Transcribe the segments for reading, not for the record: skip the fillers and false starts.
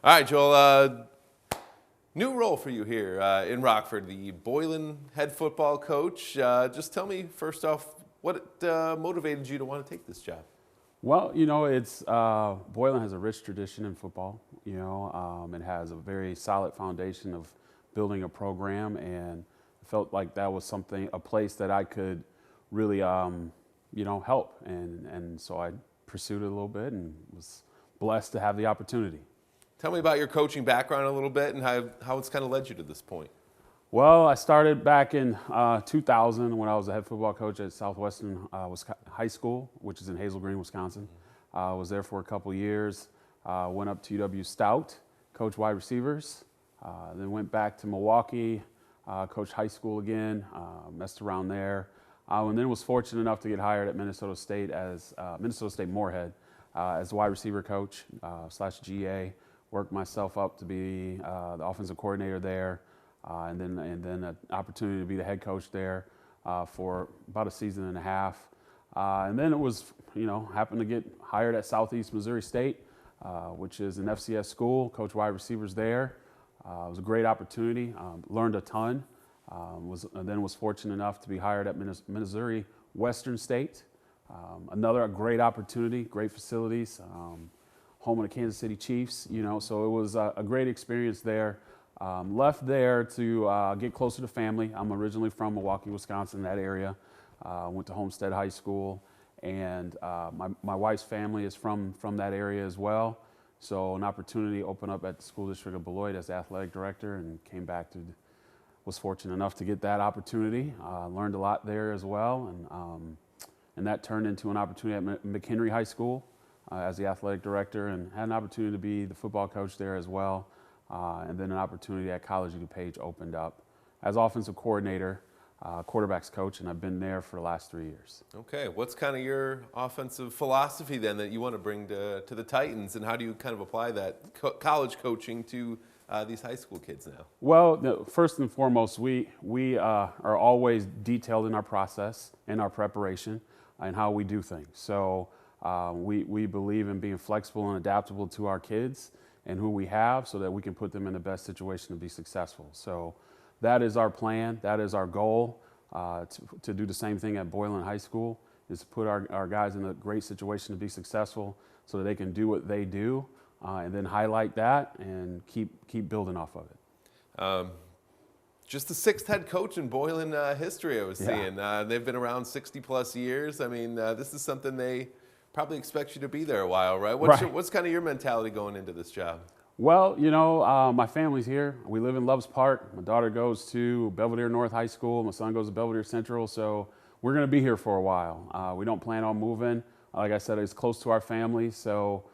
All right, Joel. New role for you here in Rockford, the Boylan head football coach. Just tell me first off, what motivated you to want to take this job? Well, it's Boylan has a rich tradition in football. It has a very solid foundation of building a program, and I felt like that was a place that I could really, help. And so I pursued it a little bit and was blessed to have the opportunity. Tell me about your coaching background a little bit and how it's kind of led you to this point. Well, I started back in 2000 when I was a head football coach at Southwestern High School, which is in Hazel Green, Wisconsin. I was there for a couple years, went up to UW Stout, coached wide receivers, then went back to Milwaukee, coached high school again, messed around there, and then was fortunate enough to get hired at Minnesota State as Minnesota State Moorhead as the wide receiver coach / GA. Worked myself up to be the offensive coordinator there. And then an opportunity to be the head coach there for about a season and a half. And then it was, happened to get hired at Southeast Missouri State, which is an FCS school, coach wide receivers there. It was a great opportunity, learned a ton. Then was fortunate enough to be hired at Missouri Western State. Another great opportunity, great facilities, home of the Kansas City Chiefs, so it was a great experience there. Left there to get closer to family. I'm originally from Milwaukee, Wisconsin, that area. Went to Homestead High School, and my wife's family is from that area as well. So an opportunity opened up at the school district of Beloit as athletic director, and was fortunate enough to get that opportunity. Learned a lot there as well, and that turned into an opportunity at McHenry High School as the athletic director, and had an opportunity to be the football coach there as well. And then an opportunity at College of DuPage opened up as offensive coordinator, quarterbacks coach, and I've been there for the last 3 years. Okay, what's kind of your offensive philosophy then that you want to bring to the Titans, and how do you kind of apply that college coaching to these high school kids now? Well, first and foremost, we are always detailed in our process and our preparation and how we do things. So we believe in being flexible and adaptable to our kids and who we have, so that we can put them in the best situation to be successful. So that is our plan. That is our goal, to do the same thing at Boylan High School, is to put our guys in a great situation to be successful so that they can do what they do, and then highlight that and keep building off of it. Just the sixth head coach in Boylan history I was seeing. They've been around 60 plus years. I mean, this is something they probably expect you to be there a while, right? What's kind of your mentality going into this job? Well, my family's here. We live in Loves Park. My daughter goes to Belvedere North High School. My son goes to Belvedere Central. So we're going to be here for a while. We don't plan on moving. Like I said, it's close to our family. So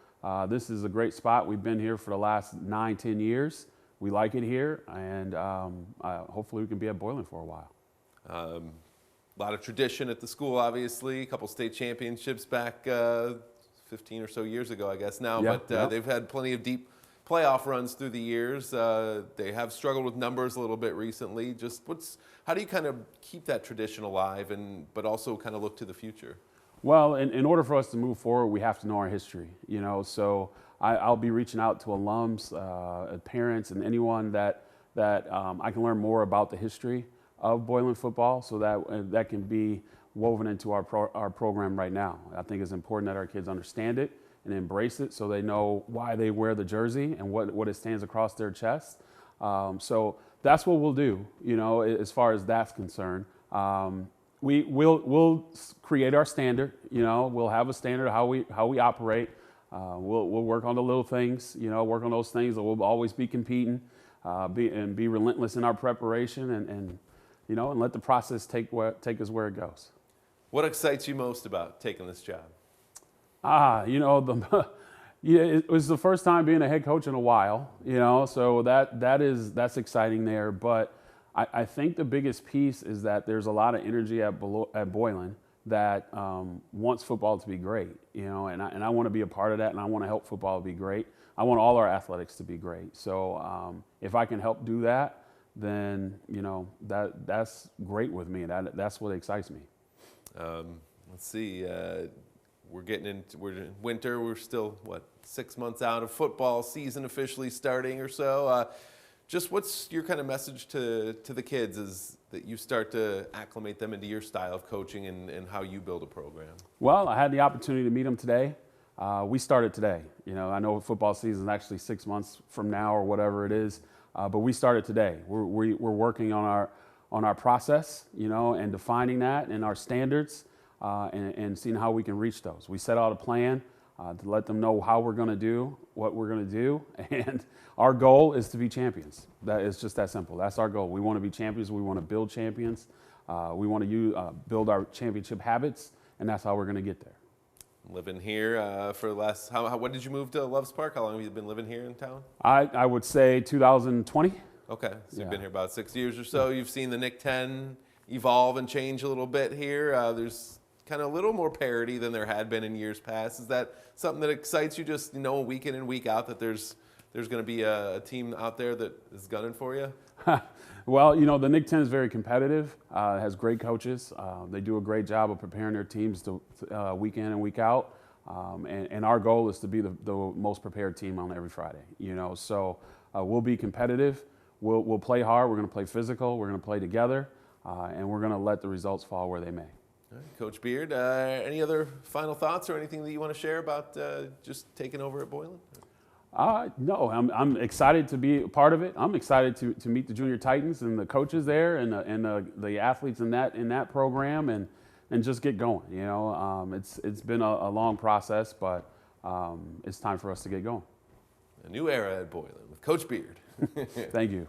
this is a great spot. We've been here for the last 9-10 years. We like it here, and hopefully we can be at Boylan for a while. A lot of tradition at the school, obviously. A couple state championships back 15 or so years ago, I guess now. Yeah, but they've had plenty of deep playoff runs through the years. They have struggled with numbers a little bit recently. How do you kind of keep that tradition alive, but also kind of look to the future? Well, in order for us to move forward, we have to know our history. So I'll be reaching out to alums, parents, and anyone that I can learn more about the history of Boylan football, so that can be woven into our program right now. I think it's important that our kids understand it and embrace it, so they know why they wear the jersey and what it stands across their chest. So that's what we'll do, as far as that's concerned. We'll create our standard. We'll have a standard of how we operate. We'll work on the little things. Work on those things that we'll always be competing, be relentless in our preparation, and let the process take us where it goes. What excites you most about taking this job? It was the first time being a head coach in a while, so that's exciting there. But I think the biggest piece is that there's a lot of energy at Boylan that wants football to be great, and I want to be a part of that, and I want to help football be great. I want all our athletics to be great. So if I can help do that, then that's great with me. That's what excites me. Let's see. we're in winter. We're still, 6 months out of football season officially starting or so. Just what's your kind of message to the kids as that you start to acclimate them into your style of coaching and how you build a program? Well, I had the opportunity to meet them today. We started today. I know football season is actually 6 months from now or whatever it is, but we started today. We're working on our process, and defining that and our standards, and seeing how we can reach those. We set out a plan to let them know how we're going to do what we're going to do, and our goal is to be champions. That is just that simple. That's our goal. We want to be champions. We want to build champions. We want to build our championship habits, and that's how we're going to get there. Living here for the last, when did you move to Loves Park? How long have you been living here in town? I would say 2020. Okay, so you've been here about 6 years or so. You've seen the Nick 10 evolve and change a little bit here. There's kind of a little more parity than there had been in years past. Is that something that excites you, just week in and week out, that there's going to be a team out there that is gunning for you? Well, the Nick 10 is very competitive. It has great coaches. They do a great job of preparing their teams to week in and week out. And our goal is to be the most prepared team on every Friday. So we'll be competitive. We'll play hard. We're going to play physical. We're going to play together, and we're going to let the results fall where they may. All right, Coach Beard, any other final thoughts or anything that you want to share about just taking over at Boylan? No, I'm excited to be a part of it. I'm excited to meet the Junior Titans and the coaches there and the athletes in that program and just get going. It's been a long process, but it's time for us to get going. A new era at Boylan with Coach Beard. Thank you.